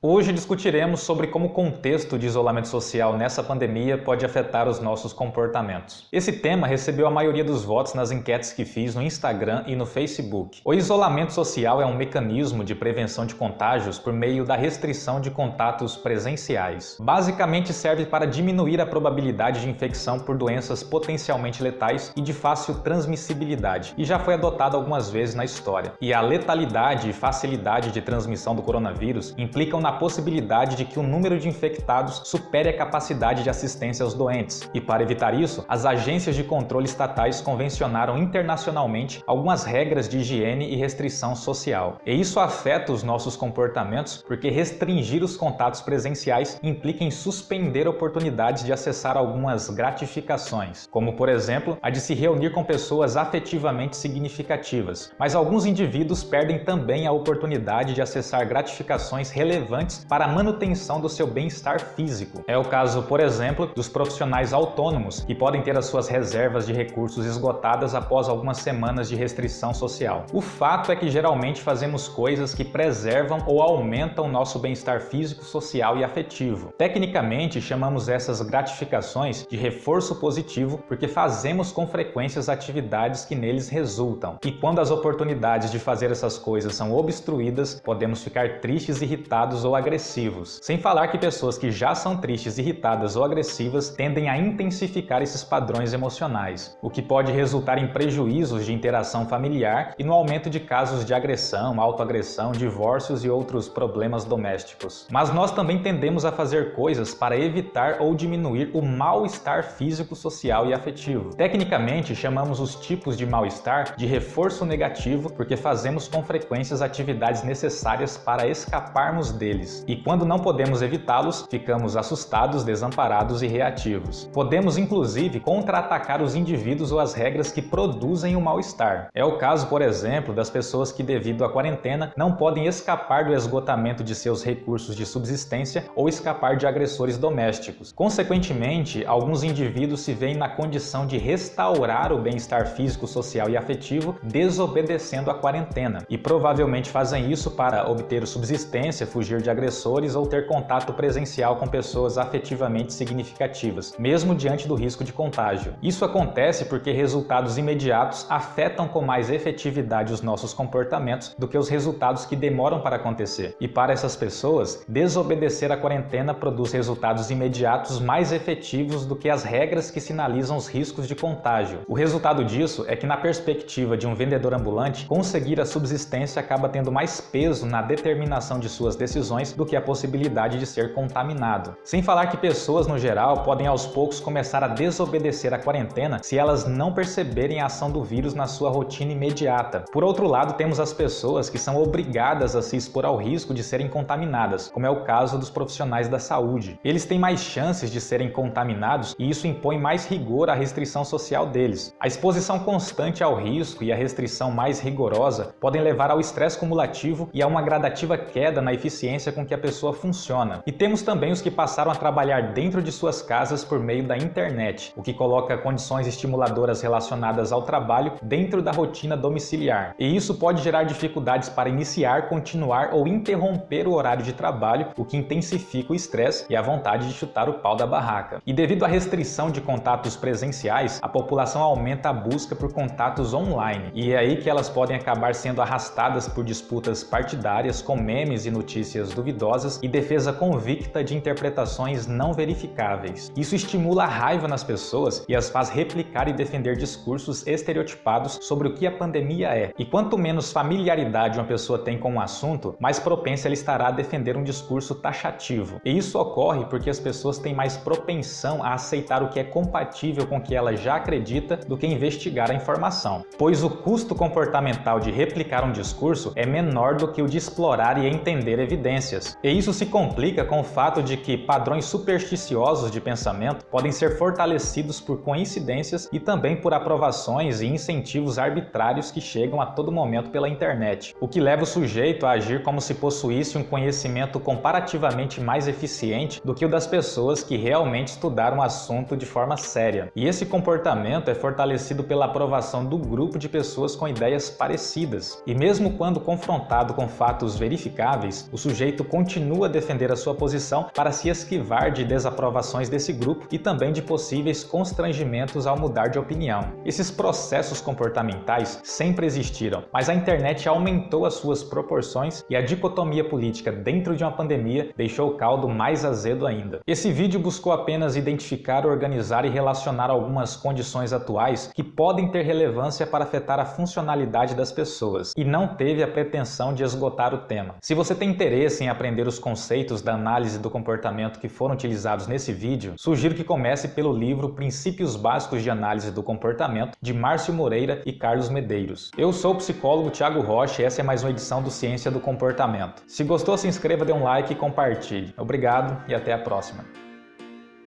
Hoje discutiremos sobre como o contexto de isolamento social nessa pandemia pode afetar os nossos comportamentos. Esse tema recebeu a maioria dos votos nas enquetes que fiz no Instagram e no Facebook. O isolamento social é um mecanismo de prevenção de contágios por meio da restrição de contatos presenciais. Basicamente serve para diminuir a probabilidade de infecção por doenças potencialmente letais e de fácil transmissibilidade, e já foi adotado algumas vezes na história. E a letalidade e facilidade de transmissão do coronavírus implicam na possibilidade de que o número de infectados supere a capacidade de assistência aos doentes. E para evitar isso, as agências de controle estatais convencionaram internacionalmente algumas regras de higiene e restrição social. E isso afeta os nossos comportamentos porque restringir os contatos presenciais implica em suspender oportunidades de acessar algumas gratificações, como por exemplo, a de se reunir com pessoas afetivamente significativas. Mas alguns indivíduos perdem também a oportunidade de acessar gratificações relevantes para a manutenção do seu bem-estar físico. É o caso, por exemplo, dos profissionais autônomos, que podem ter as suas reservas de recursos esgotadas após algumas semanas de restrição social. O fato é que geralmente fazemos coisas que preservam ou aumentam nosso bem-estar físico, social e afetivo. Tecnicamente, chamamos essas gratificações de reforço positivo porque fazemos com frequência as atividades que neles resultam. E quando as oportunidades de fazer essas coisas são obstruídas, podemos ficar tristes, irritados ou agressivos. Sem falar que pessoas que já são tristes, irritadas ou agressivas tendem a intensificar esses padrões emocionais, o que pode resultar em prejuízos de interação familiar e no aumento de casos de agressão, autoagressão, divórcios e outros problemas domésticos. Mas nós também tendemos a fazer coisas para evitar ou diminuir o mal-estar físico, social e afetivo. Tecnicamente, chamamos os tipos de mal-estar de reforço negativo porque fazemos com frequência as atividades necessárias para escaparmos deles. E quando não podemos evitá-los, ficamos assustados, desamparados e reativos. Podemos, inclusive, contra-atacar os indivíduos ou as regras que produzem o mal-estar. É o caso, por exemplo, das pessoas que, devido à quarentena, não podem escapar do esgotamento de seus recursos de subsistência ou escapar de agressores domésticos. Consequentemente, alguns indivíduos se veem na condição de restaurar o bem-estar físico, social e afetivo, desobedecendo à quarentena. E provavelmente fazem isso para obter subsistência, fugir de agressores ou ter contato presencial com pessoas afetivamente significativas, mesmo diante do risco de contágio. Isso acontece porque resultados imediatos afetam com mais efetividade os nossos comportamentos do que os resultados que demoram para acontecer. E para essas pessoas, desobedecer à quarentena produz resultados imediatos mais efetivos do que as regras que sinalizam os riscos de contágio. O resultado disso é que, na perspectiva de um vendedor ambulante, conseguir a subsistência acaba tendo mais peso na determinação de suas decisões do que a possibilidade de ser contaminado. Sem falar que pessoas, no geral, podem aos poucos começar a desobedecer à quarentena se elas não perceberem a ação do vírus na sua rotina imediata. Por outro lado, temos as pessoas que são obrigadas a se expor ao risco de serem contaminadas, como é o caso dos profissionais da saúde. Eles têm mais chances de serem contaminados e isso impõe mais rigor à restrição social deles. A exposição constante ao risco e a restrição mais rigorosa podem levar ao estresse cumulativo e a uma gradativa queda na eficiência com que a pessoa funciona. E temos também os que passaram a trabalhar dentro de suas casas por meio da internet, o que coloca condições estimuladoras relacionadas ao trabalho dentro da rotina domiciliar. E isso pode gerar dificuldades para iniciar, continuar ou interromper o horário de trabalho, o que intensifica o estresse e a vontade de chutar o pau da barraca. E devido à restrição de contatos presenciais, a população aumenta a busca por contatos online. E é aí que elas podem acabar sendo arrastadas por disputas partidárias com memes e notícias duvidosas e defesa convicta de interpretações não verificáveis. Isso estimula a raiva nas pessoas e as faz replicar e defender discursos estereotipados sobre o que a pandemia é. E quanto menos familiaridade uma pessoa tem com o assunto, mais propensa ela estará a defender um discurso taxativo. E isso ocorre porque as pessoas têm mais propensão a aceitar o que é compatível com o que ela já acredita do que investigar a informação, pois o custo comportamental de replicar um discurso é menor do que o de explorar e entender evidências. E isso se complica com o fato de que padrões supersticiosos de pensamento podem ser fortalecidos por coincidências e também por aprovações e incentivos arbitrários que chegam a todo momento pela internet, o que leva o sujeito a agir como se possuísse um conhecimento comparativamente mais eficiente do que o das pessoas que realmente estudaram o assunto de forma séria. E esse comportamento é fortalecido pela aprovação do grupo de pessoas com ideias parecidas. E mesmo quando confrontado com fatos verificáveis, o sujeito sujeito continua a defender a sua posição para se esquivar de desaprovações desse grupo e também de possíveis constrangimentos ao mudar de opinião. Esses processos comportamentais sempre existiram, mas a internet aumentou as suas proporções e a dicotomia política dentro de uma pandemia deixou o caldo mais azedo ainda. Esse vídeo buscou apenas identificar, organizar e relacionar algumas condições atuais que podem ter relevância para afetar a funcionalidade das pessoas, e não teve a pretensão de esgotar o tema. Se você tem interesse em aprender os conceitos da análise do comportamento que foram utilizados nesse vídeo, sugiro que comece pelo livro Princípios Básicos de Análise do Comportamento, de Márcio Moreira e Carlos Medeiros. Eu sou o psicólogo Thiago Rocha e essa é mais uma edição do Ciência do Comportamento. Se gostou, se inscreva, dê um like e compartilhe. Obrigado e até a próxima.